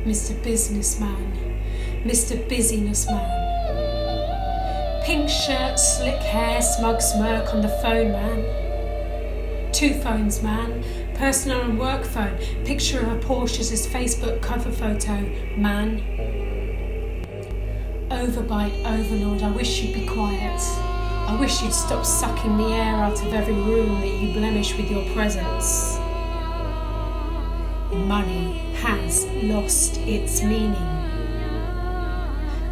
Mr. Businessman, Mr. Busyness Man. Pink shirt, slick hair, smug smirk on the phone, man. 2 phones, man. Personal and work phone. Picture of a Porsche as his Facebook cover photo, man. Overbite, overlord, I wish you'd be quiet. I wish you'd stop sucking the air out of every room that you blemish with your presence. Money has lost its meaning.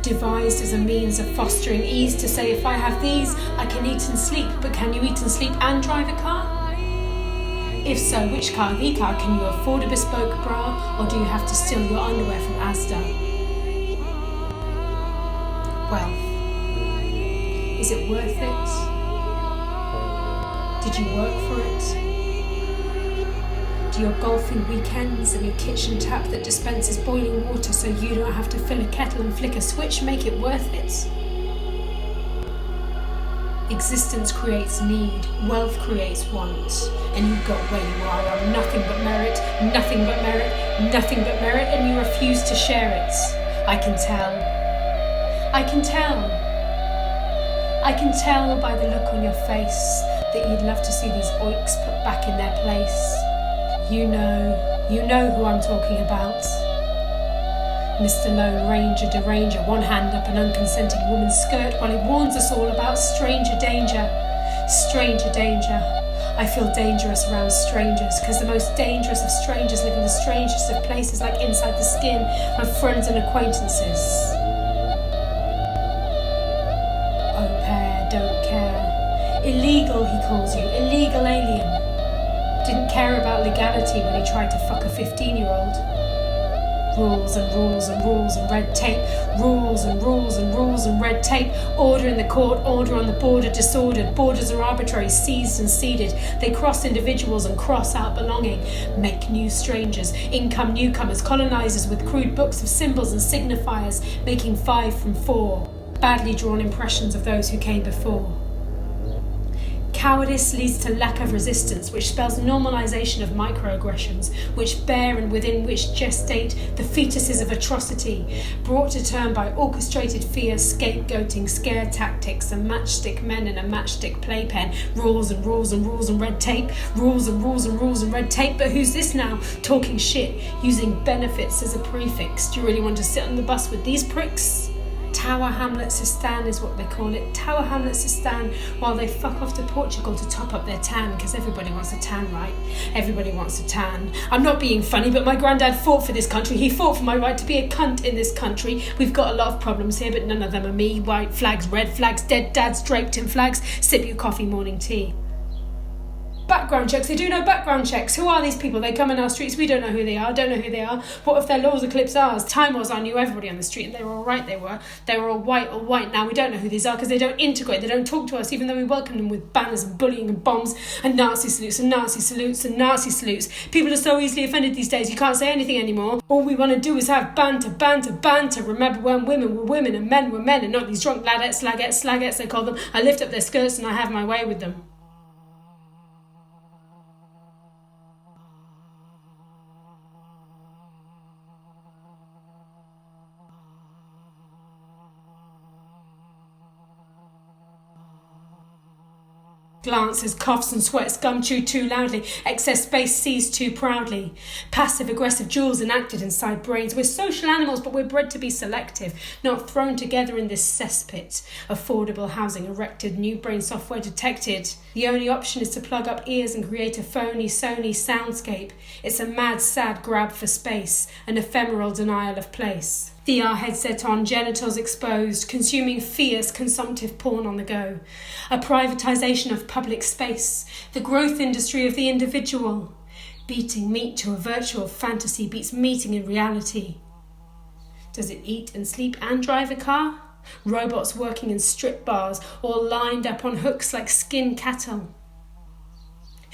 Devised as a means of fostering ease to say, if I have these, I can eat and sleep. But can you eat and sleep and drive a car? If so, which car? The car? Can you afford a bespoke bra, or do you have to steal your underwear from Asda? Wealth. Is it worth it? Did you work for it? Do your golfing weekends and your kitchen tap that dispenses boiling water so you don't have to fill a kettle and flick a switch make it worth it? Existence creates need, wealth creates want, and you got where you are on nothing but merit, nothing but merit, nothing but merit, and you refuse to share it. I can tell. I can tell. I can tell by the look on your face that you'd love to see these oiks put back in their place. You know who I'm talking about. Mr. Lone Ranger, deranger, one hand up an unconsenting woman's skirt while he warns us all about stranger danger. Stranger danger. I feel dangerous around strangers, because the most dangerous of strangers live in the strangest of places, like inside the skin of friends and acquaintances. Au pair, don't care. Illegal, he calls you. Illegal alien. Didn't care about legality when he tried to fuck a 15-year-old. Rules and rules and rules and red tape. Rules and rules and rules and red tape. Order in the court, order on the border, disordered. Borders are arbitrary, seized and ceded. They cross individuals and cross out belonging. Make new strangers, income newcomers, colonizers with crude books of symbols and signifiers, making 5 from 4. Badly drawn impressions of those who came before. Cowardice leads to lack of resistance, which spells normalization of microaggressions, which bear and within which gestate the fetuses of atrocity, brought to term by orchestrated fear, scapegoating, scare tactics, and matchstick men in a matchstick playpen. Rules and rules and rules and red tape. Rules and rules and rules and red tape. But who's this now? Talking shit, using benefits as a prefix. Do you really want to sit on the bus with these pricks? Tower Hamletsistan is what they call it. Tower Hamletsistan, while they fuck off to Portugal to top up their tan, because everybody wants a tan, right? Everybody wants a tan. I'm not being funny, but my granddad fought for this country. He fought for my right to be a cunt in this country. We've got a lot of problems here, but none of them are me. White flags, red flags, dead dads draped in flags. Sip your coffee, morning tea. Background checks. They do no background checks. Who are these people? They come in our streets. We don't know who they are. Don't know who they are. What if their laws eclipse ours? Time was I knew everybody on the street and they were all right. They were all white. Now we don't know who these are because they don't integrate. They don't talk to us, even though we welcome them with banners and bullying and bombs and Nazi salutes and Nazi salutes and Nazi salutes. People are so easily offended these days. You can't say anything anymore. All we want to do is have banter. Remember when women were women and men were men and not these drunk ladettes, slagettes they call them. I lift up their skirts and I have my way with them. Glances, coughs and sweats, gum chewed too loudly, excess space seized too proudly. Passive-aggressive jewels enacted inside brains. We're social animals, but we're bred to be selective, not thrown together in this cesspit. Affordable housing erected, new brain software detected. The only option is to plug up ears and create a phony Sony soundscape. It's a mad, sad grab for space, an ephemeral denial of place. VR headset on, genitals exposed, consuming fierce consumptive porn on the go. A privatisation of public space, the growth industry of the individual. Beating meat to a virtual fantasy beats meeting in reality. Does it eat and sleep and drive a car? Robots working in strip bars, all lined up on hooks like skin cattle.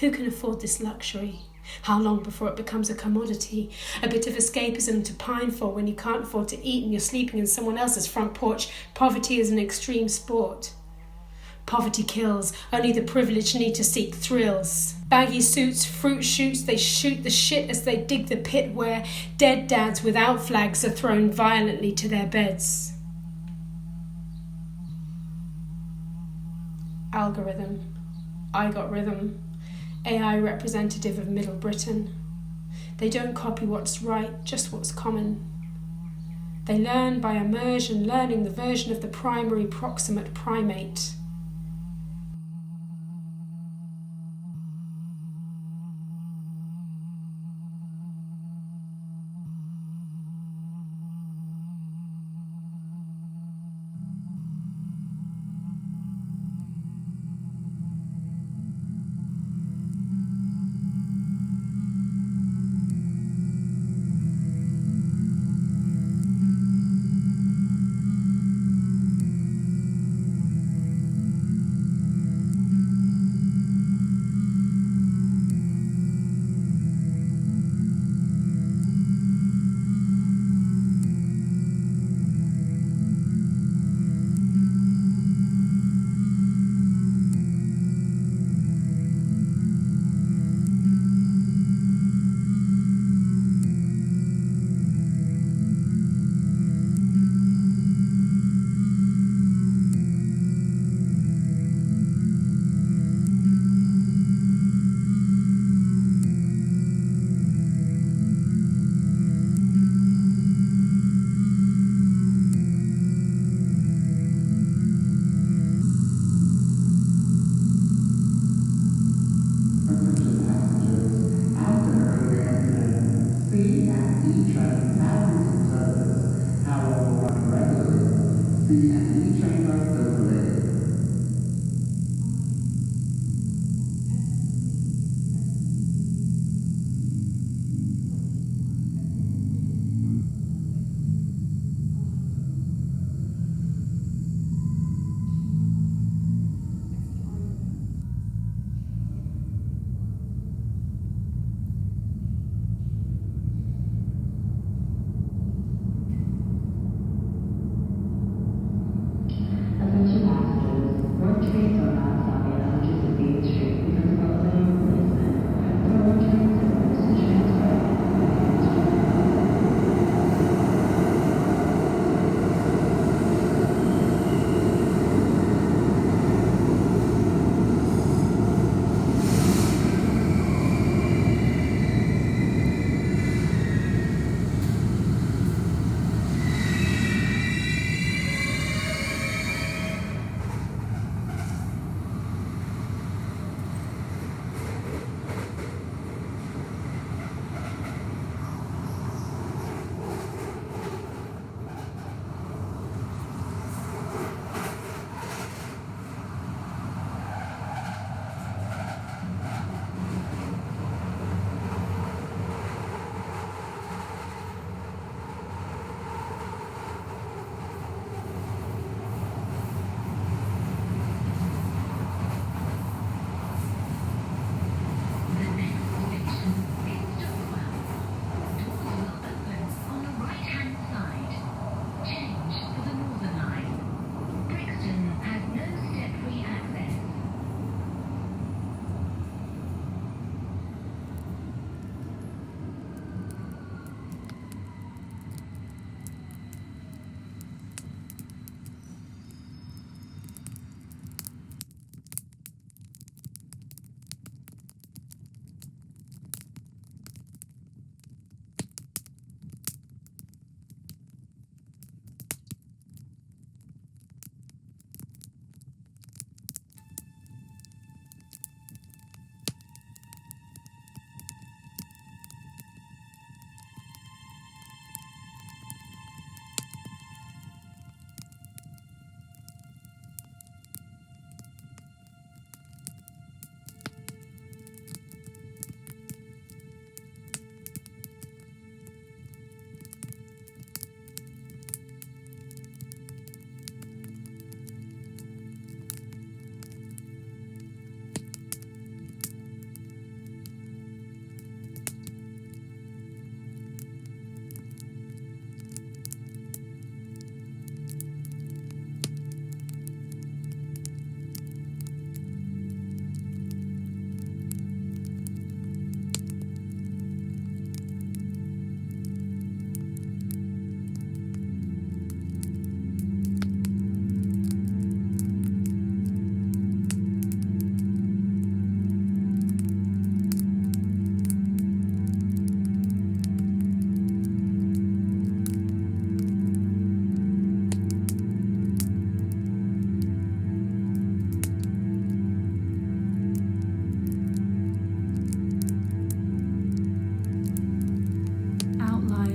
Who can afford this luxury? How long before it becomes a commodity? A bit of escapism to pine for when you can't afford to eat and you're sleeping in someone else's front porch. Poverty is an extreme sport. Poverty kills. Only the privileged need to seek thrills. Baggy suits, fruit shoots, they shoot the shit as they dig the pit where dead dads without flags are thrown violently to their beds. Algorithm. I got rhythm. AI representative of Middle Britain. They don't copy what's right, just what's common. They learn by immersion, learning the version of the primary proximate primate.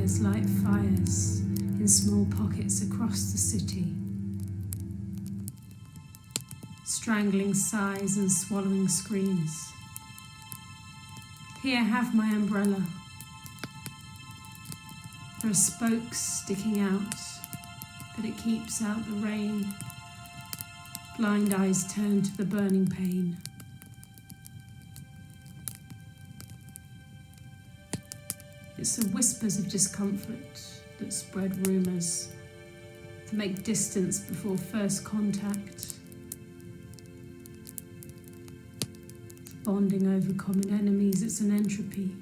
fires light fires in small pockets across the city. Strangling sighs and swallowing screams. Here, have my umbrella. There are spokes sticking out, but it keeps out the rain. Blind eyes turn to the burning pain. It's the whispers of discomfort that spread rumours, to make distance before first contact. It's bonding over common enemies, it's an entropy.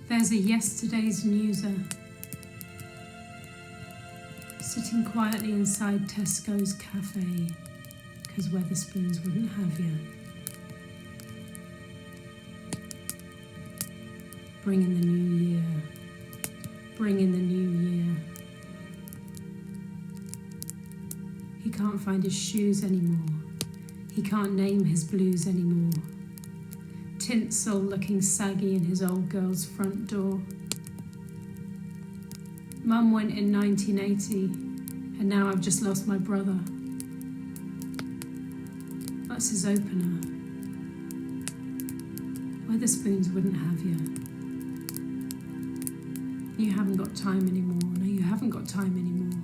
There's a yesterday's newser, sitting quietly inside Tesco's cafe, because Wetherspoons wouldn't have you. Bring in the new year, bring in the new year. He can't find his shoes anymore, he can't name his blues anymore. Tinsel looking saggy in his old girl's front door. Mum went in 1980, and now I've just lost my brother. That's his opener. Wetherspoons wouldn't have you. You haven't got time anymore. No, you haven't got time anymore.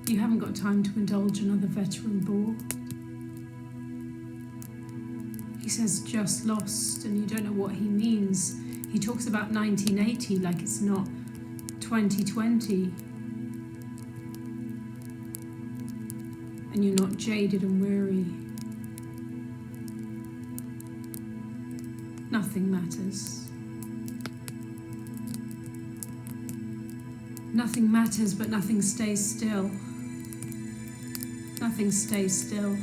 You haven't got time to indulge another veteran bore. He says just lost, and you don't know what he means. He talks about 1980 like it's not 2020. And you're not jaded and weary. Nothing matters. Nothing matters, but nothing stays still. Nothing stays still.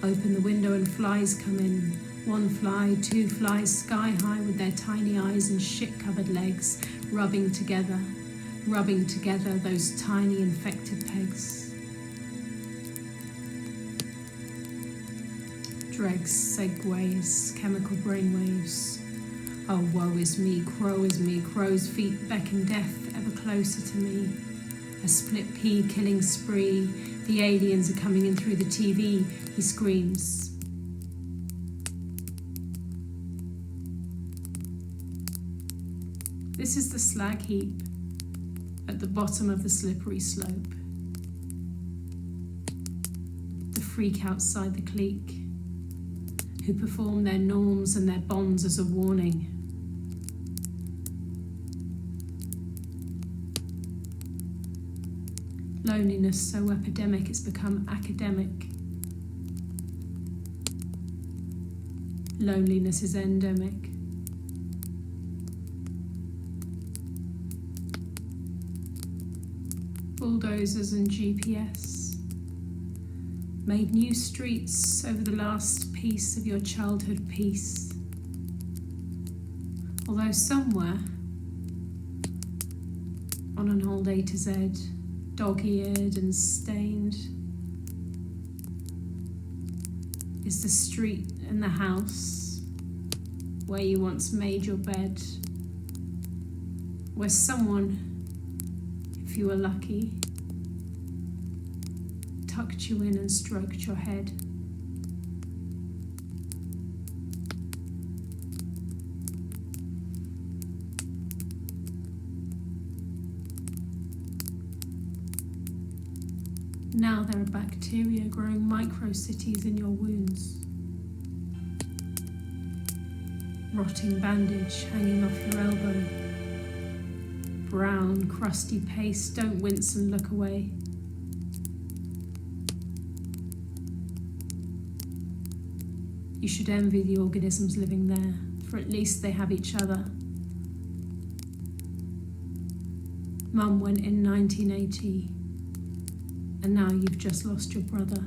Open the window and flies come in. One fly, two flies, sky high with their tiny eyes and shit-covered legs, rubbing together those tiny infected pegs. Dregs, segways, chemical brainwaves. Oh, woe is me, crow's feet beckon death ever closer to me. A split pea killing spree, the aliens are coming in through the TV, he screams. This is the slag heap at the bottom of the slippery slope. The freak outside the clique, who perform their norms and their bonds as a warning. Loneliness so epidemic it's become academic. Loneliness is endemic. Bulldozers and GPS made new streets over the last piece of your childhood peace. Although somewhere on an old A to Z, dog-eared and stained, is the street and the house where you once made your bed, where someone, if you were lucky, tucked you in and stroked your head. Now there are bacteria growing micro-cities in your wounds. Rotting bandage hanging off your elbow. Brown, crusty paste, don't wince and look away. You should envy the organisms living there, for at least they have each other. Mum went in 1980, and now you've just lost your brother.